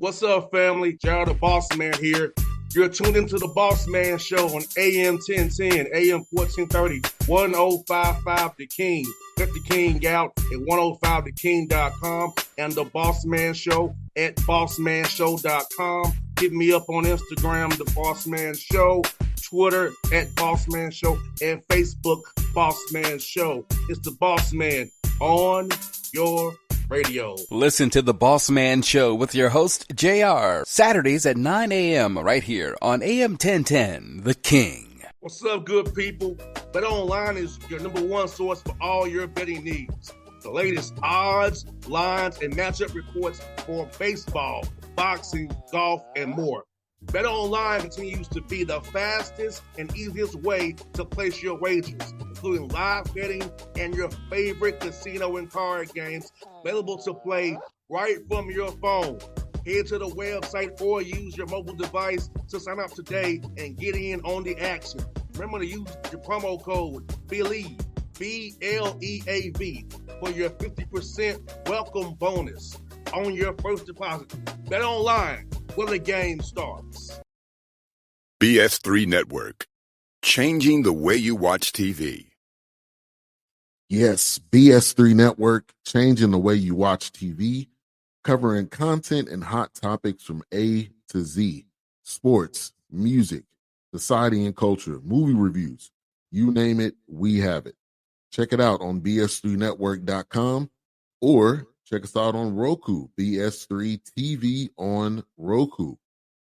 What's up, family? Gerald the Bossman here. You're tuned into the Bossman Show on AM 1010, AM 1430, 1055 The King. Let the King out at 105theking.com and the Bossman Show at bossmanshow.com. Hit me up on Instagram, The Bossman Show, Twitter at Bossman Show, and Facebook, Bossman Show. It's the Bossman on your radio. Listen to the Bossman Show with your host, JR, Saturdays at 9 a.m. right here on AM 1010, The King. What's up, good people? BetOnline is your number one source for all your betting needs. The latest odds, lines, and matchup reports for baseball, boxing, golf, and more. BetOnline continues to be the fastest and easiest way to place your wagers, including live betting and your favorite casino and card games available to play right from your phone. Head to the website or use your mobile device to sign up today and get in on the action. Remember to use your promo code BELIEVE, B-L-E-A-V, for your 50% welcome bonus on your first deposit. BetOnline, where the game starts. BS3 Network, changing the way you watch TV. Yes, BS3 Network, changing the way you watch TV, covering content and hot topics from A to Z, sports, music, society and culture, movie reviews, you name it, we have it. Check it out on bs3network.com or check us out on Roku, BS3 TV on Roku,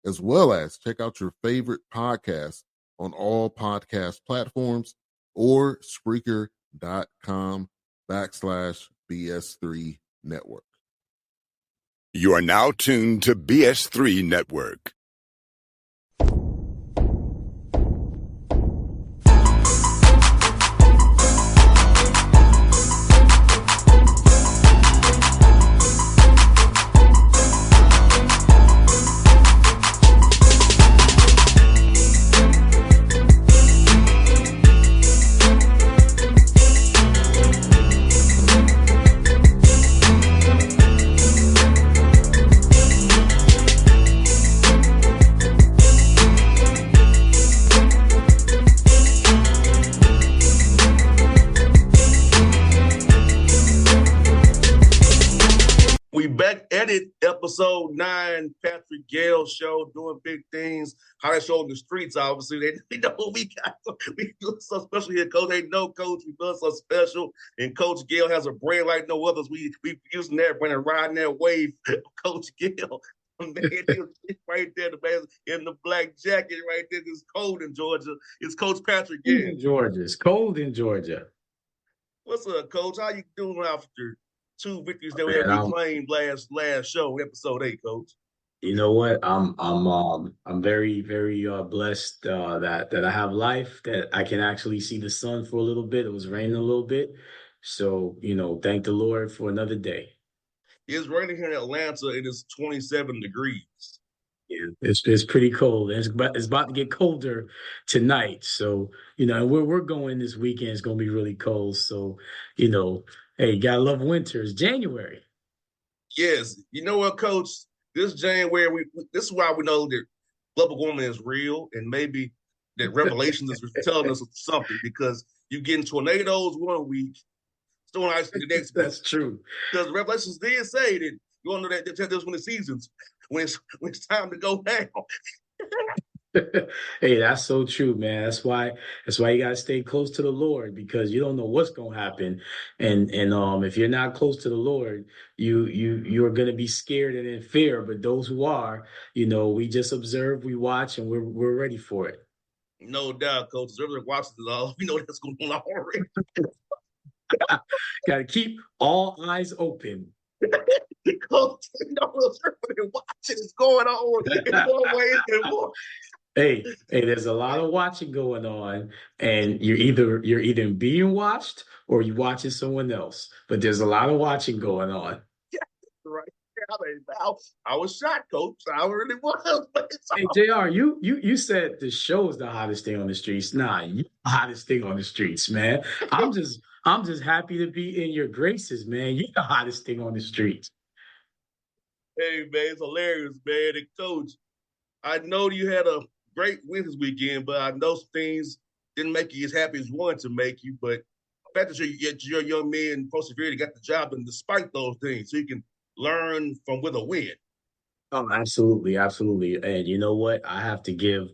as well as check out your favorite podcast on all podcast platforms or Spreaker.com/BS3 Network. You are now tuned to BS3 Network. We back at it, episode 9, Patrick Gayle show, doing big things. How they show in the streets, obviously. They know what we got. We do so special here, Coach. They know, Coach, we do so special. And Coach Gayle has a brain like no others. We using that brain and riding that wave. Coach Gayle, man, he's right there, the man in the black jacket right there. It's cold in Georgia. It's Coach Patrick Gayle. In Georgia. It's cold in Georgia. What's up, Coach? How you doing after 2 victories that we had claimed last show, episode 8, Coach? You know what? I'm very, very blessed that I have life, that I can actually see the sun for a little bit. It was raining a little bit. So, thank the Lord for another day. It's raining here in Atlanta. It is 27 degrees. Yeah, it's pretty cold. It's about to get colder tonight. So, and where we're going this weekend is going to be really cold. So, hey, you gotta love winter. It's January. Yes. You know what, Coach? This January, this is why we know that global warming is real, and maybe that Revelations is telling us something, because you getting tornadoes one week, storm ice the next week. That's true. Because Revelations did say that you want to know that this when the seasons, when it's time to go down. Hey, that's so true, man. That's why you gotta stay close to the Lord, because you don't know what's gonna happen. And if you're not close to the Lord, you're gonna be scared and in fear. But those who are, we just observe, we watch, and we're ready for it. No doubt, Coach. Everybody watches it all. We know that's going on already. Gotta keep all eyes open. Coach, everybody watching is going on in more ways than more. Hey, there's a lot of watching going on, and you're either being watched or you're watching someone else. But there's a lot of watching going on. Yeah, right. I was shocked, Coach. I really was. Hey, JR, you said the show is the hottest thing on the streets. Nah, you the hottest thing on the streets, man. I'm just happy to be in your graces, man. You're the hottest thing on the streets. Hey, man, it's hilarious, man. And Coach, I know you had a great win this weekend, but I know some things didn't make you as happy as you wanted to make you. But the fact that your young men persevered and got the job done despite those things, so you can learn from with a win. Oh, absolutely, absolutely. And you know what? I have to give,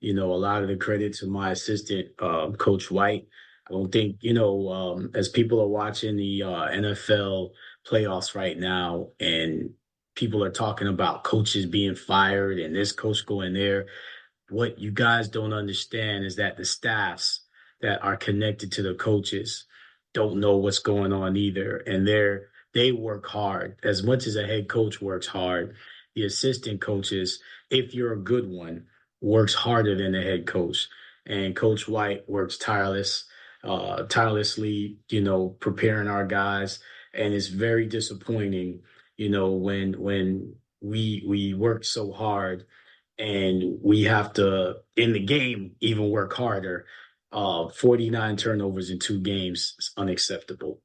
a lot of the credit to my assistant, Coach White. I don't think, as people are watching the NFL playoffs right now, and people are talking about coaches being fired and this coach going there, what you guys don't understand is that the staffs that are connected to the coaches don't know what's going on either. And they work hard as much as a head coach works hard. The assistant coaches, if you're a good one, works harder than the head coach. And Coach White works tirelessly, preparing our guys. And it's very disappointing, when we work so hard and we have to in the game even work harder. 49 turnovers in 2 games is unacceptable.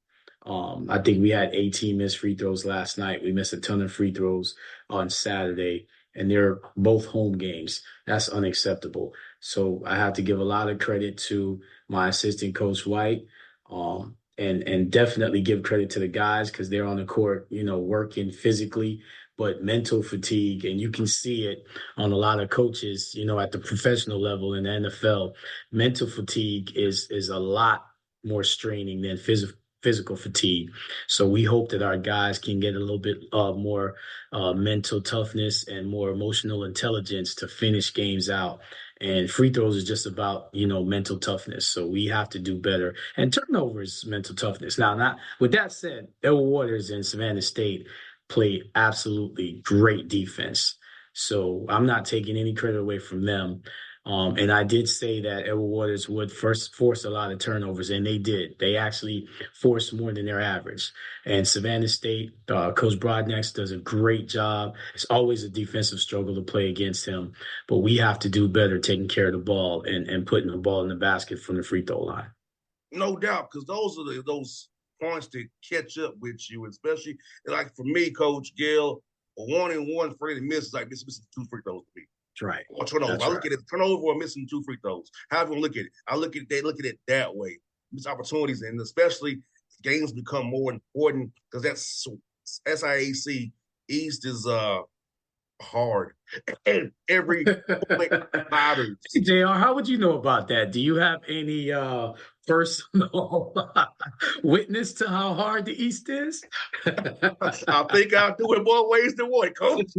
I think we had 18 missed free throws last night. We missed a ton of free throws on Saturday, and they're both home games. That's unacceptable. So I have to give a lot of credit to my assistant coach White, and definitely give credit to the guys because they're on the court, working physically, but mental fatigue, and you can see it on a lot of coaches, at the professional level in the NFL. Mental fatigue is a lot more straining than physical fatigue. So we hope that our guys can get a little bit more mental toughness and more emotional intelligence to finish games out. And free throws is just about, mental toughness. So we have to do better. And turnovers, mental toughness. Now, not with that said, Edward Waters and Savannah State played absolutely great defense. So I'm not taking any credit away from them. And I did say that Edward Waters would first force a lot of turnovers, and they did. They actually forced more than their average. And Savannah State, Coach Broadnex does a great job. It's always a defensive struggle to play against him, but we have to do better taking care of the ball and putting the ball in the basket from the free throw line. No doubt, because those are those points to catch up with you, especially like for me, Coach Gayle, a 1-and-1 free to miss is like missing 2 free throws to me. That's right. Or turnover. That's I look right. at it turnover or missing 2 free throws. However you look at it, they look at it that way. Missed opportunities, and especially games become more important because that's SIAC East is hard, and every point matters. JR, how would you know about that? Do you have any personal witness to how hard the East is? I think I'll do it more ways than one, Coach.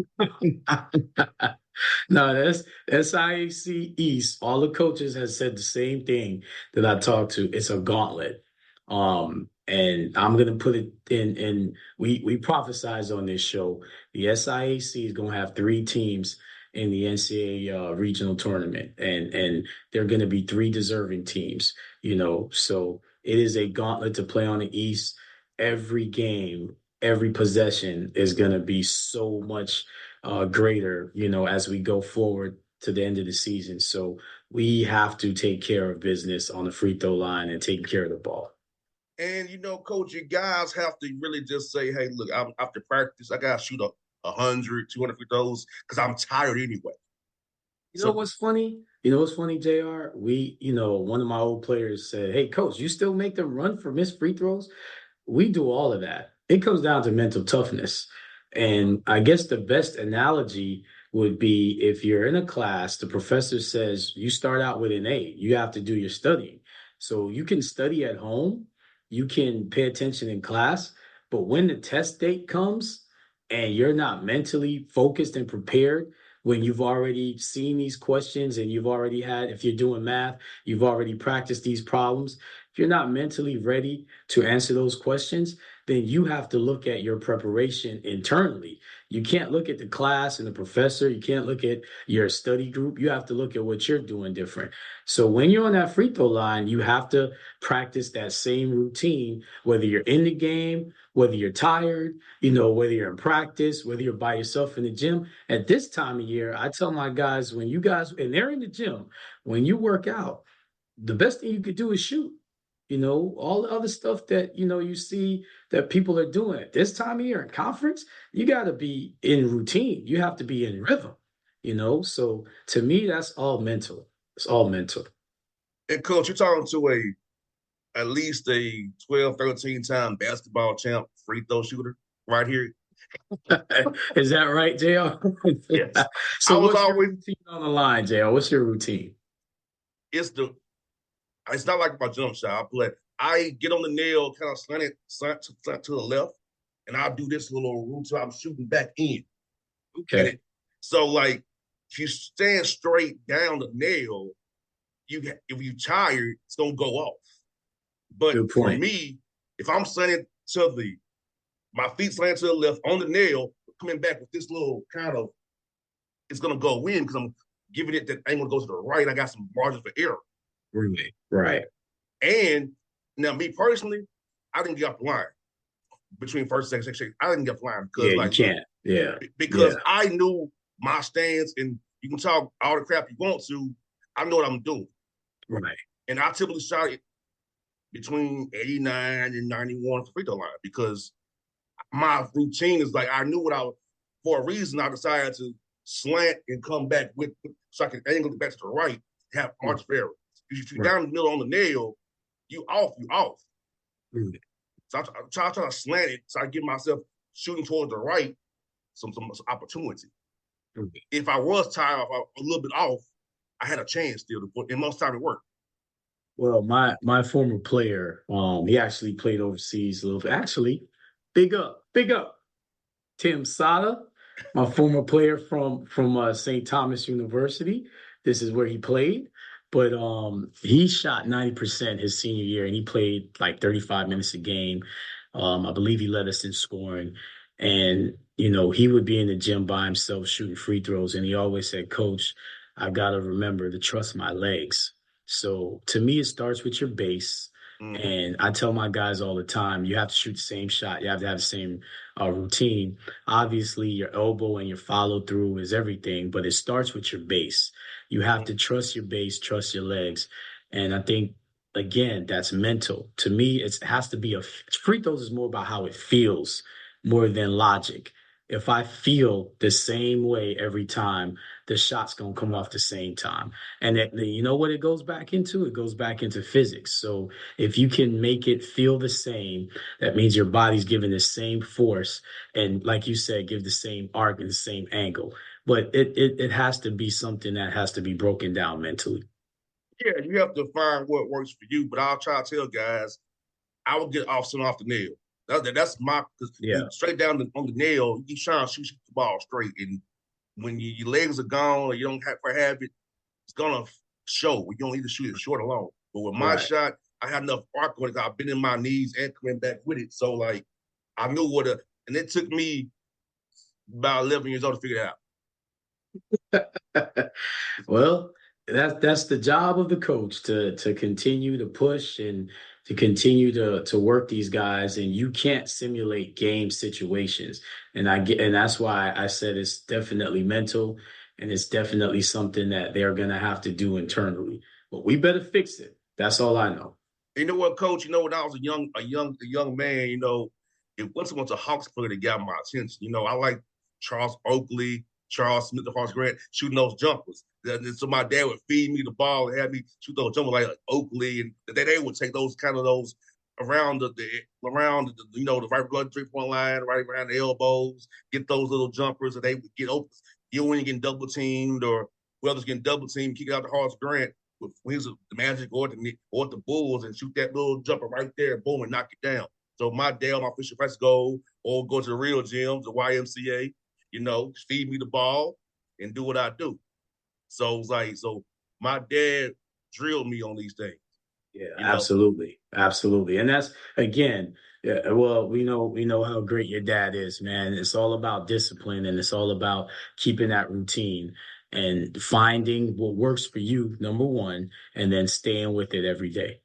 No, that's SIAC East. All the coaches have said the same thing that I talked to. It's a gauntlet. And I'm gonna put it in we prophesize on this show. The SIAC is gonna have 3 teams in the NCAA regional tournament, and they're gonna be 3 deserving teams, So it is a gauntlet to play on the East. Every game, every possession is gonna be so much greater, as we go forward to the end of the season. So we have to take care of business on the free throw line and taking care of the ball. And Coach, you guys have to really just say, "Hey, look, I'm after practice. I gotta shoot 100, 200 free throws because I'm tired anyway." You know what's funny? JR? One of my old players said, "Hey, coach, you still make them run for missed free throws?" We do all of that. It comes down to mental toughness. And I guess the best analogy would be if you're in a class, the professor says you start out with an A, you have to do your studying. So you can study at home, you can pay attention in class, but when the test date comes and you're not mentally focused and prepared, when you've already seen these questions and you've already had, if you're doing math, you've already practiced these problems. If you're not mentally ready to answer those questions, then you have to look at your preparation internally. You can't look at the class and the professor. You can't look at your study group. You have to look at what you're doing different. So when you're on that free throw line, you have to practice that same routine, whether you're in the game, whether you're tired, whether you're in practice, whether you're by yourself in the gym. At this time of year, I tell my guys, and they're in the gym, when you work out, the best thing you could do is shoot. all the other stuff that, you see that people are doing at this time of year in conference. You got to be in routine. You have to be in rhythm, So to me, that's all mental. It's all mental. And coach, you're talking to at least a 12, 13-time basketball champ free throw shooter right here. Is that right, JR? Yes. So what's your routine on the line, JR? What's your routine? It's not like my jump shot, but I get on the nail, kind of slant to the left, and I'll do this little routine. I'm shooting back in. Okay. So like, if you stand straight down the nail, if you're tired, it's gonna go off. But Good for point. me, if I'm slanted my feet slanted to the left on the nail, coming back with this little kind of, it's gonna go in because I'm giving it that angle to go to the right. I got some margin for error. Really? Right. And now, me personally, I didn't get off the line between first and second. I didn't get off the line because, you can't. Yeah. Because I knew my stance, and you can talk all the crap you want to. I know what I'm doing. Right. And I typically shot it between 89 and 91 free throw line because my routine is like I knew for a reason. I decided to slant and come back so I can angle it back to the right, have margin for error. If you're down the middle on the nail, you off. Mm-hmm. So I try to slant it so I give myself shooting towards the right some opportunity. Mm-hmm. If I was tired, a little bit off, I had a chance still to put, and most time it worked. Well, my former player, he actually played overseas a little bit. Actually, big up, Tim Sada, my former player from St. Thomas University. This is where he played. But he shot 90% his senior year, and he played like 35 minutes a game. I believe he led us in scoring. And, he would be in the gym by himself shooting free throws. And he always said, Coach, I got to remember to trust my legs. So to me, it starts with your base. Mm-hmm. And I tell my guys all the time, you have to shoot the same shot. You have to have the same routine. Obviously, your elbow and your follow through is everything, but it starts with your base. You have to trust your base, trust your legs. And I think, again, that's mental. To me, it has to be free throws is more about how it feels more than logic. If I feel the same way every time, the shot's going to come off the same time. And you know what it goes back into? It goes back into physics. So if you can make it feel the same, that means your body's giving the same force. And like you said, give the same arc and the same angle. But it has to be something that has to be broken down mentally. Yeah, you have to find what works for you. But I'll try to tell guys, I will get off the nail. That's my, because straight down on the nail, you trying to shoot the ball straight. And when your legs are gone or you don't have it, it's going to show. You don't need to shoot it short or long. But with my shot, I had enough arc on it. I've been in my knees and coming back with it. So, like, I knew and it took me about 11 years old to figure it out. Well, that's the job of the coach to continue to push and to continue to work these guys, and you can't simulate game situations. And that's why I said it's definitely mental, and it's definitely something that they're gonna have to do internally. But we better fix it. That's all I know. You know what, Coach? When I was a young man, it wasn't a Hawks player that got my attention. I like Charles Oakley, Charles Smith, the Hawks grad, shooting those jumpers. So my dad would feed me the ball and have me shoot those jumpers like Oakley, and they would take those around the right blood 3-point line, right around the elbows, get those little jumpers, and they would get open. You when you getting double teamed or whoever's getting double teamed, kick out the Hawks grant with the Magic or the Bulls and shoot that little jumper right there, boom, and knock it down. So my dad on my Fisher Price go or go to the real gyms, the YMCA, feed me the ball and do what I do. So it was like, my dad drilled me on these things. Yeah, absolutely. And that's, again, well, we know how great your dad is, man. It's all about discipline, and it's all about keeping that routine and finding what works for you, number one, and then staying with it every day.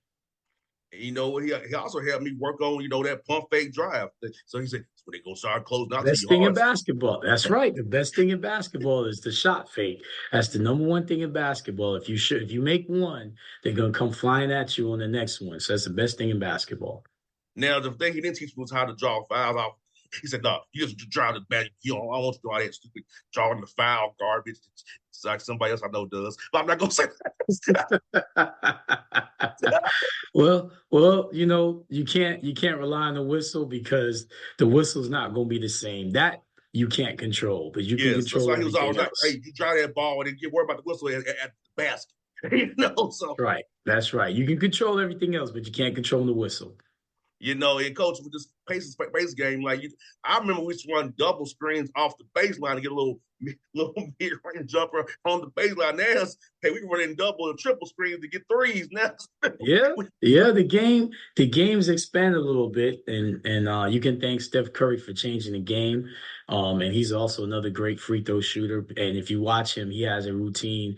You know what? He also helped me work on, that pump fake drive. So he said, when they go start closing out to Best you thing in hard. basketball. That's right. The best thing in basketball is the shot fake. That's the number one thing in basketball. If you make one, they're gonna come flying at you on the next one. So that's the best thing in basketball. Now, the thing he didn't teach me was how to draw fouls off. He said, no, you just drive the back. I want to do all that stupid drawing the foul garbage. It's like somebody else I know does. But I'm not going to say that. Well, you can't rely on the whistle because the whistle's not going to be the same. That you can't control, but you can Yes. That's control why he was always everything like, else. hey, you drive that ball and then get worried about the whistle at the basket. So, Right. That's right. You can control everything else, but you can't control the whistle. and coach with this pace game, I remember we used to run double screens off the baseline to get a little mid-range jumper on the baseline. Now, hey, we can run in double and triple screens to get threes now. Yeah, yeah. The game's expanded a little bit, and you can thank Steph Curry for changing the game. And he's also another great free throw shooter. And if you watch him, he has a routine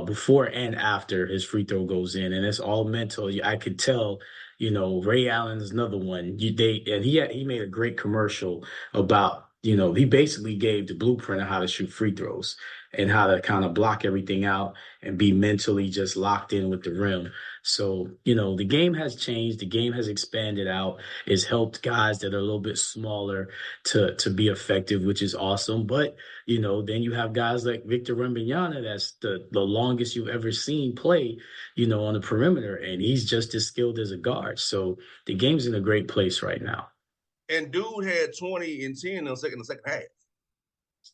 before and after his free throw goes in, and it's all mental. I could tell. Ray Allen is another one. He made a great commercial about. He basically gave the blueprint of how to shoot free throws and how to kind of block everything out and be mentally just locked in with the rim. So, the game has changed. The game has expanded out. It's helped guys that are a little bit smaller to be effective, which is awesome. But, then you have guys like Victor Wembanyama, that's the longest you've ever seen play, on the perimeter, and he's just as skilled as a guard. So the game's in a great place right now. And dude had 20 and 10 in the second half.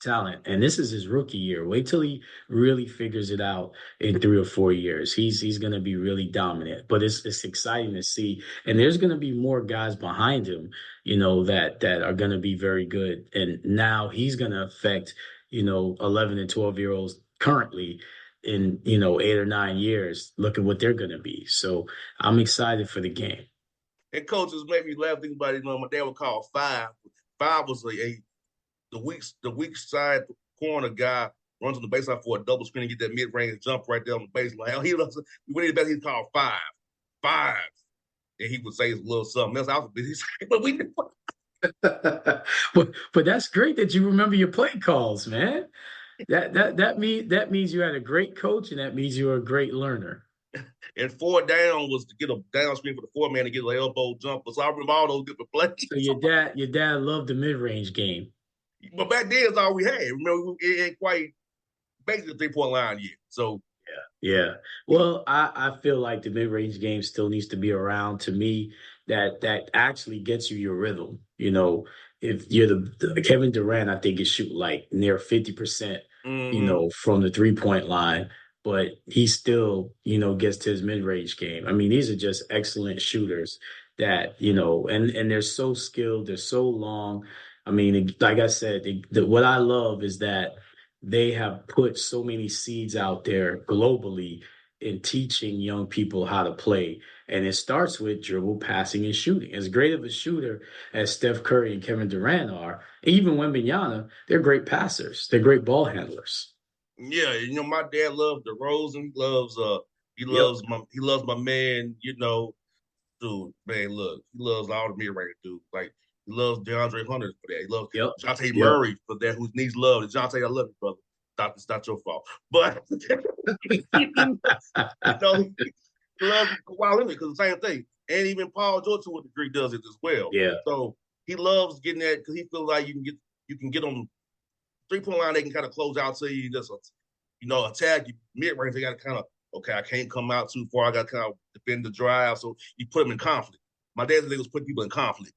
Talent, and this is his rookie year. Wait till he really figures it out in 3 or 4 years. He's going to be really dominant. But it's exciting to see, and there's going to be more guys behind him, that are going to be very good. And now he's going to affect 11 and 12-year-olds currently in 8 or 9 years. Look at what they're going to be. So I'm excited for the game. And coaches made me laugh thinking about it. My dad would call five. Five was the weak side corner guy runs on the baseline for a double screen and get that mid-range jump right there on the baseline. When he he'd call five, and he would say his little something else. I was busy, but we didn't. but that's great that you remember your play calls, man. That means you had a great coach, and that means you're a great learner. And 4 down was to get a down screen for the 4-man to get an elbow jumper. So I remember all those different plays. So your dad loved the mid-range game. But back then, it's all we had. Remember, it ain't quite basically the 3-point line yet. So Yeah. Well, I feel like the mid-range game still needs to be around. To me, that actually gets you your rhythm. If you're the Kevin Durant, I think is shoot like near 50%, from the 3-point line, but he still, gets to his mid-range game. I mean, these are just excellent shooters that, and they're so skilled, they're so long. I mean, like I said, what I love is that they have put so many seeds out there globally in teaching young people how to play. And it starts with dribble, passing, and shooting. As great of a shooter as Steph Curry and Kevin Durant are, even Wembanyama, they're great passers. They're great ball handlers. yeah, my dad loved DeRozan. He Yep. loves my man. Dude, man, look, he loves all the mid-range dudes. Like he loves DeAndre Hunter for that. He loves Yep. Jonte Yep. Murray for that, who needs love. And Jonte, I love you, brother. It's not your fault. But he loves Kawhi Leonard because the same thing. And even Paul George to a degree does it as well. Yeah. So he loves getting that because he feels like you can get on 3-point line, they can kind of close out to you, just attack you mid-range. They got to kind of, okay, I can't come out too far. I got to kind of defend the drive. So you put them in conflict. My dad's thing was putting people in conflict.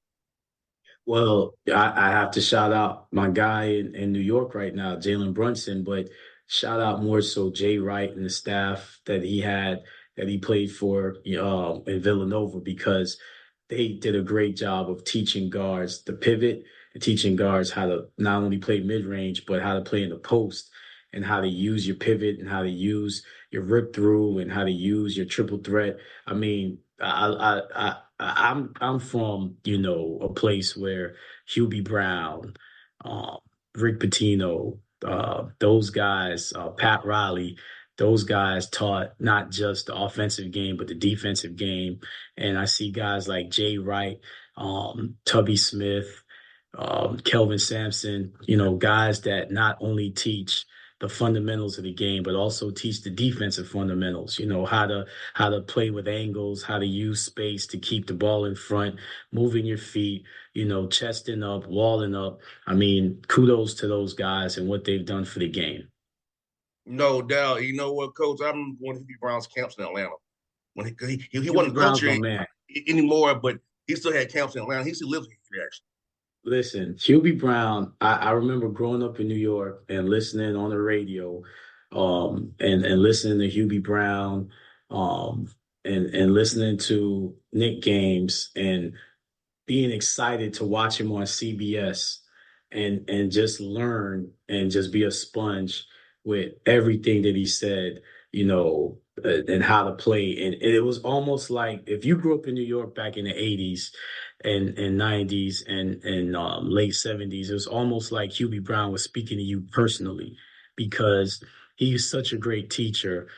Well, I have to shout out my guy in New York right now, Jalen Brunson, but shout out more so Jay Wright and the staff that he played for in Villanova, because they did a great job of teaching guards the pivot and teaching guards how to not only play mid-range, but how to play in the post and how to use your pivot and how to use your rip through and how to use your triple threat. I mean, I'm from a place where Hubie Brown, uh, Rick Pitino, those guys, Pat Riley, those guys taught not just the offensive game, but the defensive game. And I see guys like Jay Wright, Tubby Smith, Kelvin Sampson, guys that not only teach the fundamentals of the game, but also teach the defensive fundamentals, how to play with angles, how to use space to keep the ball in front, moving your feet, chesting up, walling up. I mean, kudos to those guys and what they've done for the game. No doubt. You know what, Coach? I'm going to Hubie Brown's camps in Atlanta. When he wasn't Brown's coaching my man. anymore, but he still had camps in Atlanta. He still lives here, actually. Listen, Hubie Brown, I remember growing up in New York and listening on the radio, and listening to Hubie Brown, and listening to Nick games and being excited to watch him on CBS and just learn and just be a sponge with everything that he said, and how to play. And it was almost like if you grew up in New York back in the 80s and 90s and late 70s, it was almost like Hubie Brown was speaking to you personally because he's such a great teacher.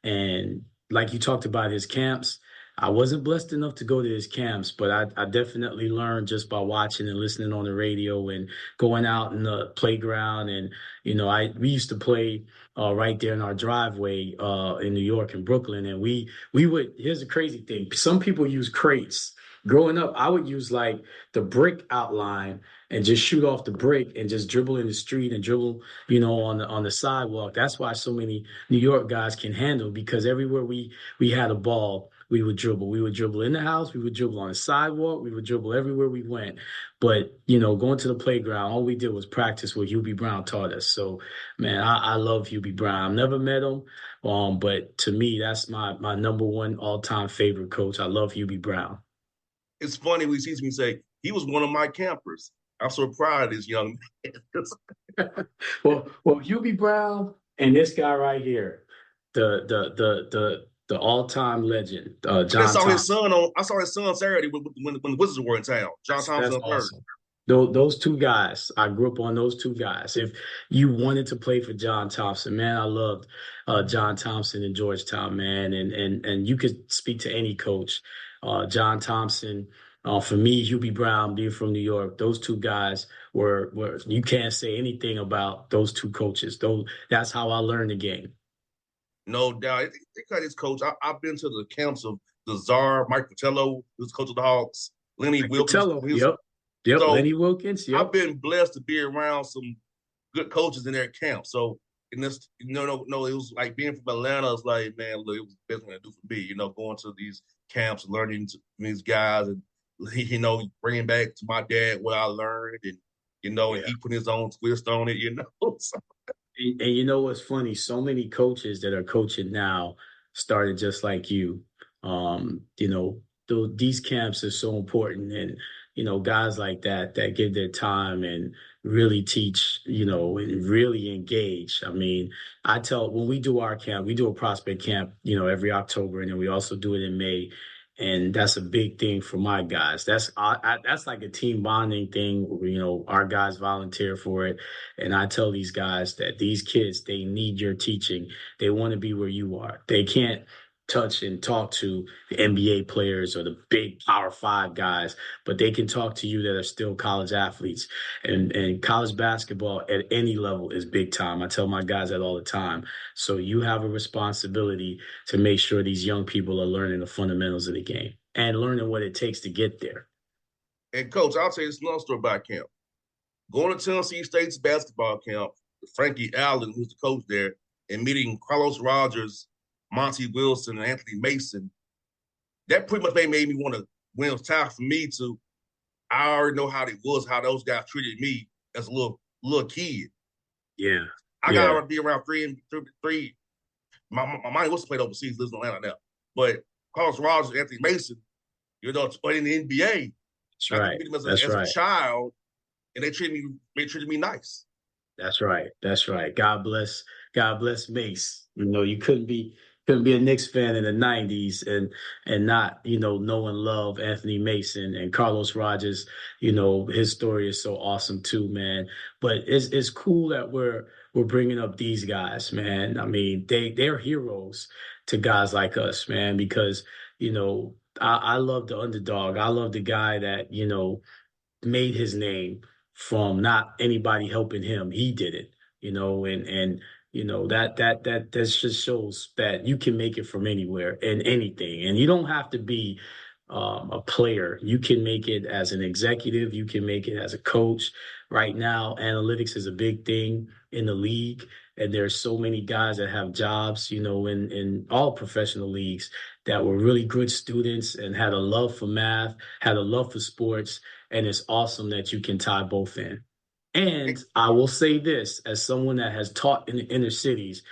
And like you talked about his camps, I wasn't blessed enough to go to his camps, but I definitely learned just by watching and listening on the radio and going out in the playground. And, we used to play right there in our driveway in New York and Brooklyn. And we would, here's the crazy thing. Some people use crates. Growing up, I would use like the brick outline and just shoot off the brick and just dribble in the street and dribble, on the sidewalk. That's why so many New York guys can handle, because everywhere we had a ball, we would dribble. We would dribble in the house. We would dribble on the sidewalk. We would dribble everywhere we went. But, going to the playground, all we did was practice what Hubie Brown taught us. So, man, I love Hubie Brown. I've never met him, but to me, that's my number one all-time favorite coach. I love Hubie Brown. It's funny when he sees me say, he was one of my campers. I'm so proud of this young man. well, Hubie Brown and this guy right here, the all-time legend, John I saw Thompson. I saw his son Saturday when the Wizards were in town. John Thompson That's III. awesome. Those two guys, I grew up on those two guys. If you wanted to play for John Thompson, man, I loved John Thompson in Georgetown, man. And you could speak to any coach. John Thompson, for me, Hubie Brown, being from New York, those two guys were you can't say anything about those two coaches. That's how I learned the game. No doubt. They got his coach. I've been to the camps of the Czar, Mike Fratello, who's coach of the Hawks, Lenny Wilkins. Yep, so Lenny Wilkins. Yep. I've been blessed to be around some good coaches in their camp. So in this, no, it was like being from Atlanta. It's like, man, look, it was the best thing to do for me. Going to these camps, and learning from these guys, and bringing back to my dad what I learned, and and he put his own twist on it. So. And you know what's funny? So many coaches that are coaching now started just like you. These camps are so important, and guys like that give their time and really teach, and really engage. I mean, when we do our camp, we do a prospect camp, every October, and then we also do it in May. And that's a big thing for my guys. That's like a team bonding thing. Our guys volunteer for it. And I tell these guys that these kids, they need your teaching. They want to be where you are. They can't touch and talk to the NBA players or the big Power 5 guys, but they can talk to you that are still college athletes. And college basketball at any level is big time. I tell my guys that all the time. So you have a responsibility to make sure these young people are learning the fundamentals of the game and learning what it takes to get there. And Coach, I'll tell you this another story about camp. Going to Tennessee State's basketball camp, Frankie Allen, who's the coach there, and meeting Carlos Rogers, Monty Wilson, and Anthony Mason, that pretty much made me want to, when it was time for me to, I already know how those guys treated me as a little kid. Yeah. I got to be around three. My mind was played overseas, lives in Atlanta now. But Carlos Rogers and Anthony Mason, playing in the NBA. That's right. As a child, and they treated me nice. That's right. God bless Mace. You couldn't be a Knicks fan in the 90s and not, know and love Anthony Mason and Carlos Rogers. His story is so awesome too, man. But it's cool that we're we're bringing up these guys, man. I mean, they're heroes to guys like us, man, because, I love the underdog. I love the guy that, made his name from not anybody helping him. He did it, and that just shows that you can make it from anywhere and anything. And you don't have to be a player. You can make it as an executive. You can make it as a coach. Right now, analytics is a big thing in the league, and there's so many guys that have jobs, in all professional leagues that were really good students and had a love for math, had a love for sports, and it's awesome that you can tie both in. And I will say this, as someone that has taught in the inner cities,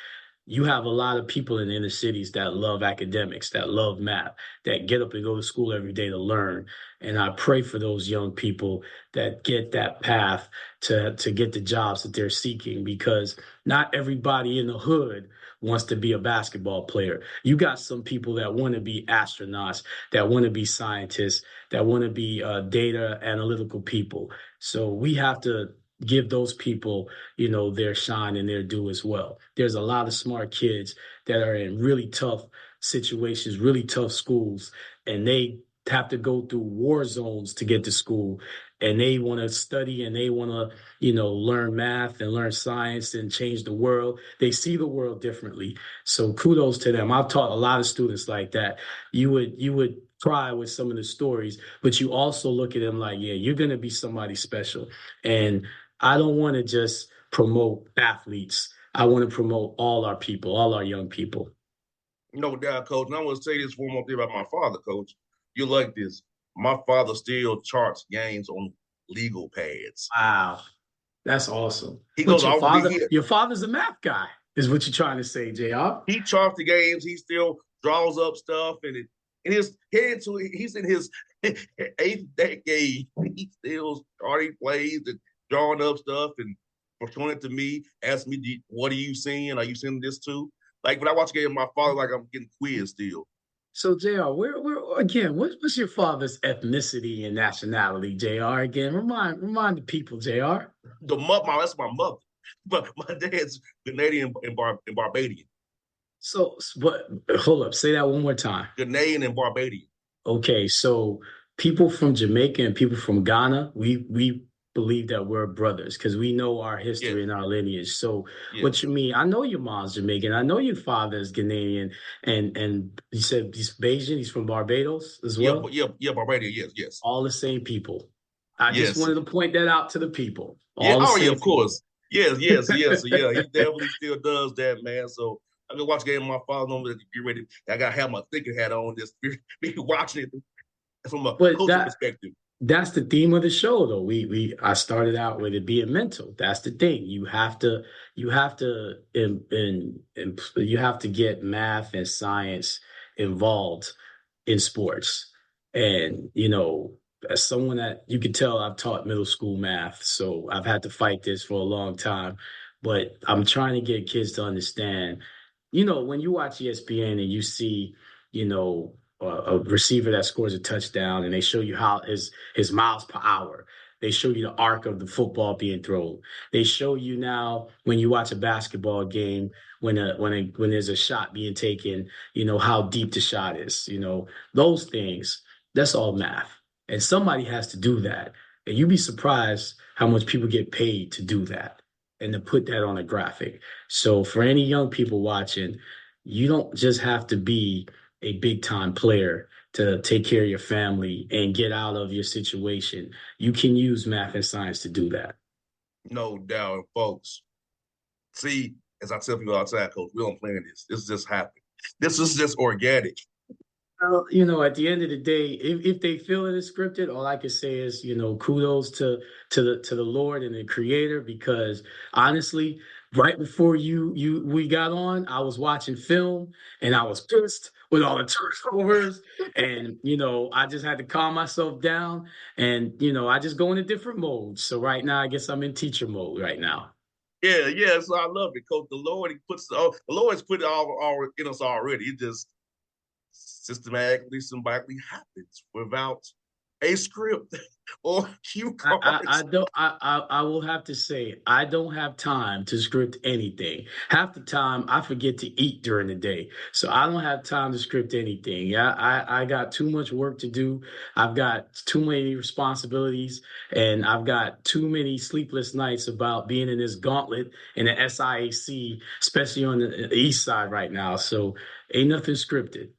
you have a lot of people in the inner cities that love academics, that love math, that get up and go to school every day to learn. And I pray for those young people that get that path to get the jobs that they're seeking, because not everybody in the hood wants to be a basketball player. You got some people that want to be astronauts, that want to be scientists, that want to be data analytical people. So we have to give those people, their shine and their due as well. There's a lot of smart kids that are in really tough situations, really tough schools, and they have to go through war zones to get to school. And they want to study and they want to, learn math and learn science and change the world. They see the world differently. So kudos to them. I've taught a lot of students like that. You would cry with some of the stories, but you also look at them like, yeah, you're going to be somebody special. And I don't want to just promote athletes. I want to promote all our people, all our young people. No doubt, Coach. And I want to say this one more thing about my father, Coach. You like this. My father still charts games on legal pads. Wow, that's awesome. He But goes all the hit. your father's a math guy, is what you're trying to say, JR. He charts the games. He still draws up stuff, and in his head to he's in his eighth decade. He still charting plays and drawing up stuff and showing it to me. Ask me, "What are you seeing? Are you seeing this too?" Like when I watch a game, my father like I'm getting quizzed still. So, JR, where again? What's your father's ethnicity and nationality, JR? Again, remind the people, JR. That's my mother, but my dad's Canadian and Barbadian. So, but hold up, say that one more time. Ghanaian and Barbadian. Okay, so people from Jamaica and people from Ghana, we believe that we're brothers because we know our history Yes. and our lineage. So Yes. what you mean? I know your mom's Jamaican. I know your father is Ghanaian, and you said he's Bayesian. He's from Barbados as well. Yeah, Barbadian. Yes. All the same people. I just Yes. wanted to point that out to the people. Yeah. All the Oh, yeah. same Of course. Yes. So, yeah, he people. definitely still does that, man. So I can watch a game. My father knows that get ready. I gotta have my thinking hat on. Just be watching it from a But cultural perspective. that's the theme of the show, though. I started out with it being mental. That's the thing. You have to get math and science involved in sports. And as someone that you can tell, I've taught middle school math, so I've had to fight this for a long time. But I'm trying to get kids to understand. When you watch ESPN and you see, a receiver that scores a touchdown and they show you how his miles per hour. They show you the arc of the football being thrown. They show you now when you watch a basketball game when there's a shot being taken, how deep the shot is. Those things. That's all math, and somebody has to do that. And you'd be surprised how much people get paid to do that and to put that on a graphic. So for any young people watching, you don't just have to be a big time player to take care of your family and get out of your situation. You can use math and science to do that. No doubt, folks. See, as I tell people outside, Coach, we don't plan this. This just happened. This is just organic. Well, at the end of the day, if they feel it is scripted, all I can say is, kudos to the Lord and the Creator, because honestly, right before we got on, I was watching film and I was pissed with all the turnovers, and I just had to calm myself down, and I just go into different modes. So right now, I guess I'm in teacher mode right now. Yeah. So I love it, Coach. The Lord's put it all in us already. It just systematically, symbolically happens without a script or cue cards. I will have to say I don't have time to script anything. Half the time I forget to eat during the day. So I don't have time to script anything. Yeah, I got too much work to do. I've got too many responsibilities and I've got too many sleepless nights about being in this gauntlet in the SIAC, especially on the east side right now. So ain't nothing scripted.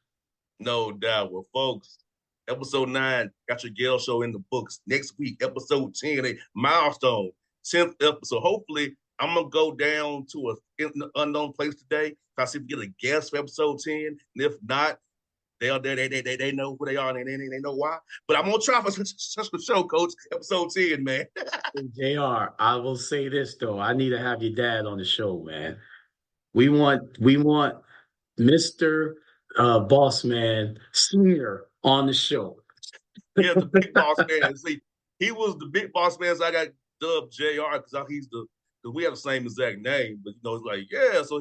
No doubt. Well, folks, episode 9 got your Gayle show in the books. Next week, episode 10, a milestone, 10th episode. Hopefully, I'm gonna go down to an unknown place today. Try to see if we get a guest for episode 10. And if not, they know who they are and they know why. But I'm gonna try for such a show, Coach. Episode 10, man. JR, I will say this though. I need to have your dad on the show, man. We want Mr. Bossman Senior on the show. Yeah, the big boss man. See, he was the big boss man, so I got dubbed JR because because we have the same exact name. But it's like, so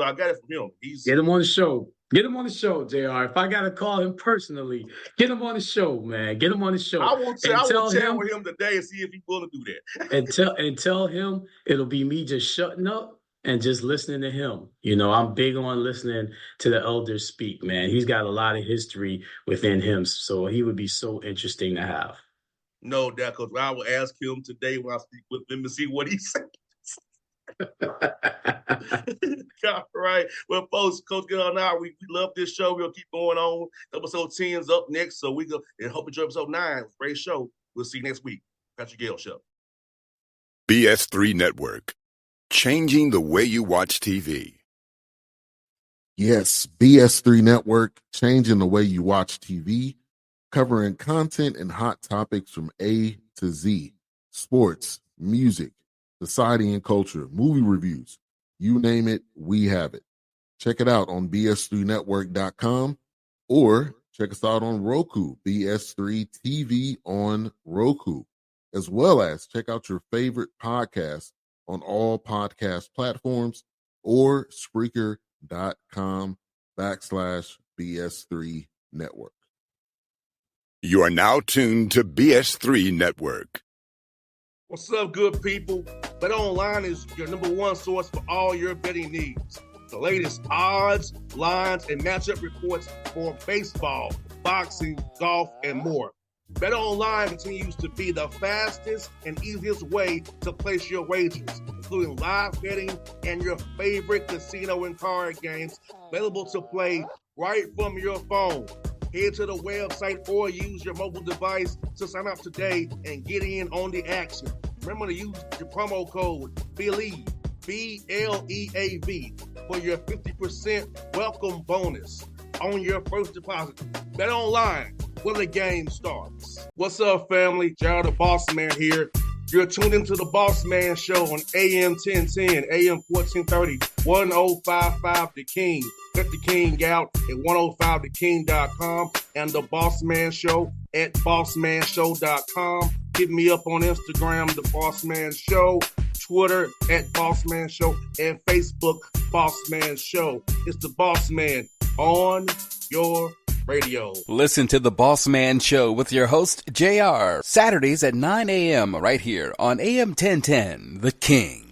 I got it from him. Get him on the show. Get him on the show, JR. If I gotta call him personally, get him on the show, man. Get him on the show. I will chat with him today and see if he's willing to do that. and tell him it'll be me just shutting up and just listening to him. You know, I'm big on listening to the elders speak, man. He's got a lot of history within him, so he would be so interesting to have. No doubt, because I will ask him today when I speak with him to see what he says. All right. Well, folks, Coach Gayle and I, we love this show. We'll keep going on. Episode 10 is up next, so we go and hope you enjoy episode 9. Great show. We'll see you next week. Got your Gayle show. BS3 Network. Changing the way you watch TV. Yes, BS3 Network, changing the way you watch TV, covering content and hot topics from A to Z. Sports, music, society and culture, movie reviews. You name it, we have it. Check it out on bs3network.com or check us out on Roku, BS3 TV on Roku, as well as check out your favorite podcast on all podcast platforms or Spreaker.com/BS3 Network. You are now tuned to BS3 Network. What's up, good people? Bet Online is your number one source for all your betting needs. The latest odds, lines, and matchup reports for baseball, boxing, golf, and more. Bet Online continues to be the fastest and easiest way to place your wagers, including live betting and your favorite casino and card games available to play right from your phone. Head to the website or use your mobile device to sign up today and get in on the action. Remember to use your promo code BELIEVE, BLEAV, for your 50% welcome bonus on your first deposit. Bet Online, where the game starts. What's up, family? Gerald the Bossman here. You're tuned into the Bossman Show on AM 1010, AM 1430, 1055 The King. Check The King out at 105theking.com and the Bossman Show at bossmanshow.com. Hit me up on Instagram, The Bossman Show, Twitter at Bossman Show, and Facebook, Bossman Show. It's the Bossman on your radio. Listen to The Bossman Show with your host, JR, Saturdays at 9 a.m. right here on AM 1010, The King.